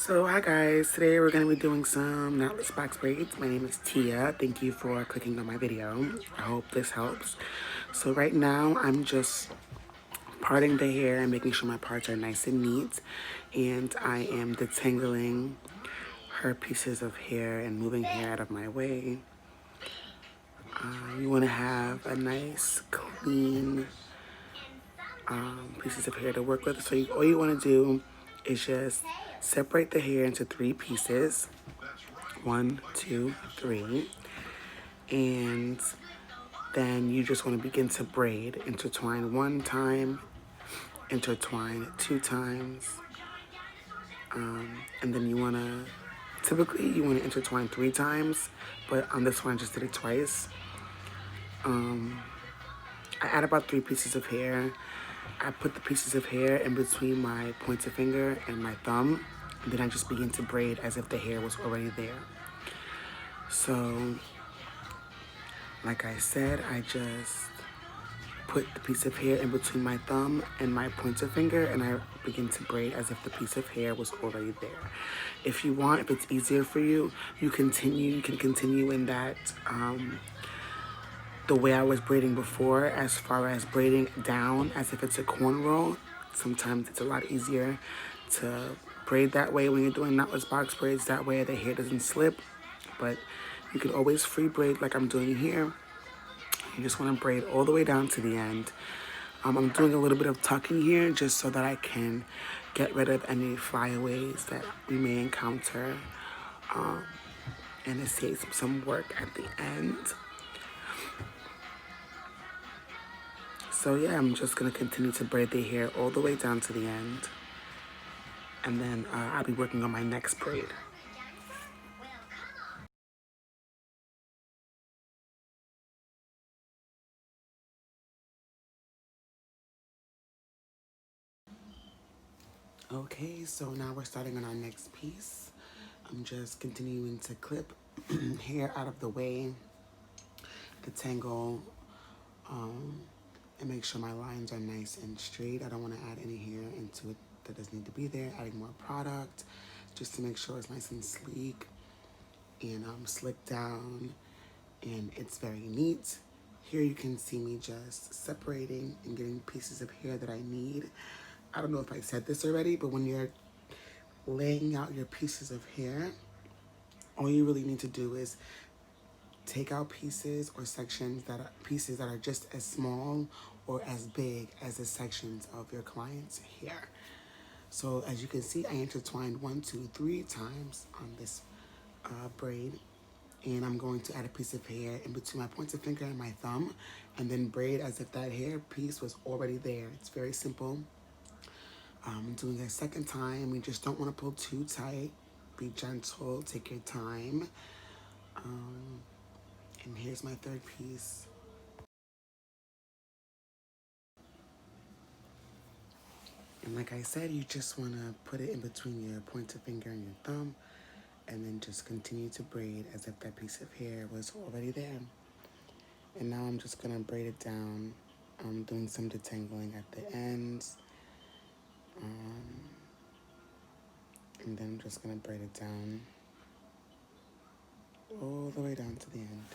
So hi guys, today we're going to be doing some knotless box braids. My name is Tia. Thank you for clicking on my video. I hope this helps. So right now I'm just parting the hair and making sure my parts are nice and neat. And I am detangling her pieces of hair and moving hair out of my way. You want to have a nice clean pieces of hair to work with. So all you want to do is just separate the hair into 3 pieces. 1, 2, 3. And then you just want to begin to braid. Intertwine 1 time, intertwine 2 times. And then you want to, typically you want to intertwine 3 times, but on this one I just did it twice. I add about 3 pieces of hair. I put the pieces of hair in between my pointer finger and my thumb, and then I just begin to braid as if the hair was already there. So, like I said, I just put the piece of hair in between my thumb and my pointer finger, and I begin to braid as if the piece of hair was already there. If you want, if it's easier for you, you can continue in that the way I was braiding before, as far as braiding down as if it's a cornrow. Sometimes it's a lot easier to braid that way when you're doing knotless box braids. That way the hair doesn't slip. But you can always free braid like I'm doing here. You just want to braid all the way down to the end. I'm doing a little bit of tucking here just so that I can get rid of any flyaways that we may encounter. And it saves some work at the end. So yeah, I'm just going to continue to braid the hair all the way down to the end. And then I'll be working on my next braid. Okay, so now we're starting on our next piece. I'm just continuing to clip hair out of the way, detangle, and make sure my lines are nice and straight. I don't want to add any hair into it that doesn't need to be there. Adding more product just to make sure it's nice and sleek and slicked down, and it's very neat. Here you can see me just separating and getting pieces of hair that I need. I don't know if I said this already, but when you're laying out your pieces of hair, all you really need to do is take out pieces or sections that are just as small or as big as the sections of your client's hair. So as you can see, I intertwined 1, 2, 3 times on this braid, and I'm going to add a piece of hair in between my pointer finger and my thumb, and then braid as if that hair piece was already there. It's very simple. Doing a second time, you just don't want to pull too tight. Be gentle, take your time. And here's my third piece. And like I said, you just want to put it in between your pointer finger and your thumb, and then just continue to braid as if that piece of hair was already there. And now I'm just going to braid it down. I'm doing some detangling at the ends. And then I'm just going to braid it down all the way down to the end.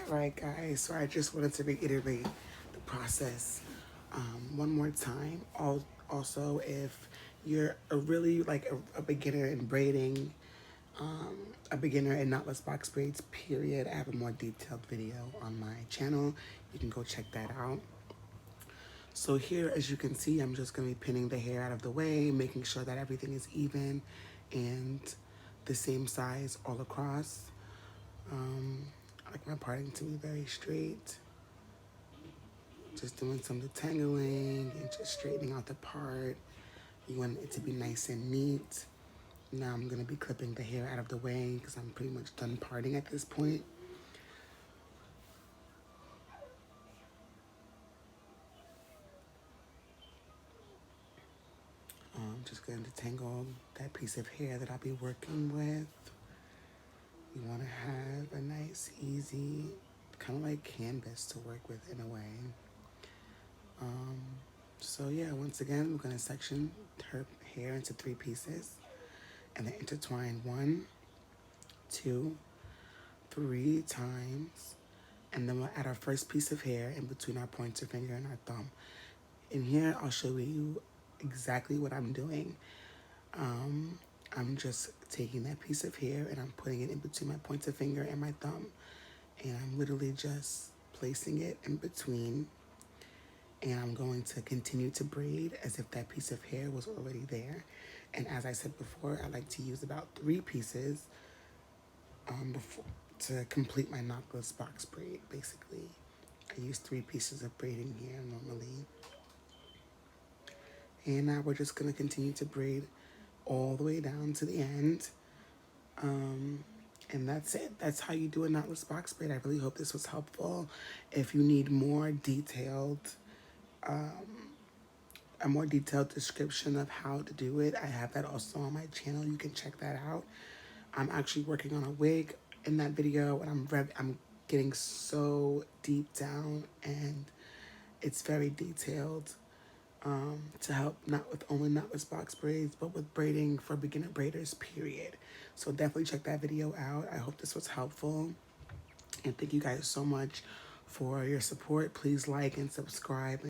Alright guys, so I just wanted to reiterate the process one more time. Also, if you're a beginner in braiding, a beginner in knotless box braids, period, I have a more detailed video on my channel. You can go check that out. So here, as you can see, I'm just going to be pinning the hair out of the way, making sure that everything is even and the same size all across. I like my parting to be very straight. Just doing some detangling and just straightening out the part. You want it to be nice and neat. Now I'm going to be clipping the hair out of the way because I'm pretty much done parting at this point. I'm just going to detangle that piece of hair that I'll be working with. You want to have a nice, easy, kind of like canvas to work with in a way. So yeah, once again, we're going to section her hair into 3 pieces and then intertwine 1, 2, 3 times. And then we'll add our first piece of hair in between our pointer finger and our thumb. In here, I'll show you exactly what I'm doing. I'm just taking that piece of hair and I'm putting it in between my pointer finger and my thumb. And I'm literally just placing it in between. And I'm going to continue to braid as if that piece of hair was already there. And as I said before, I like to use about 3 pieces before to complete my knotless box braid, basically. I use 3 pieces of braiding here normally. And now we're just going to continue to braid all the way down to the end. And that's it. That's how you do a knotless box braid. I really hope this was helpful. If you need a more detailed description of how to do it, I have that also on my channel. You can check that out. I'm actually working on a wig in that video, and I'm getting so deep down, and it's very detailed to help not with only knotless box braids, but with braiding for beginner braiders, period. So definitely check that video out. I hope this was helpful, and thank you guys so much for your support. Please like and subscribe.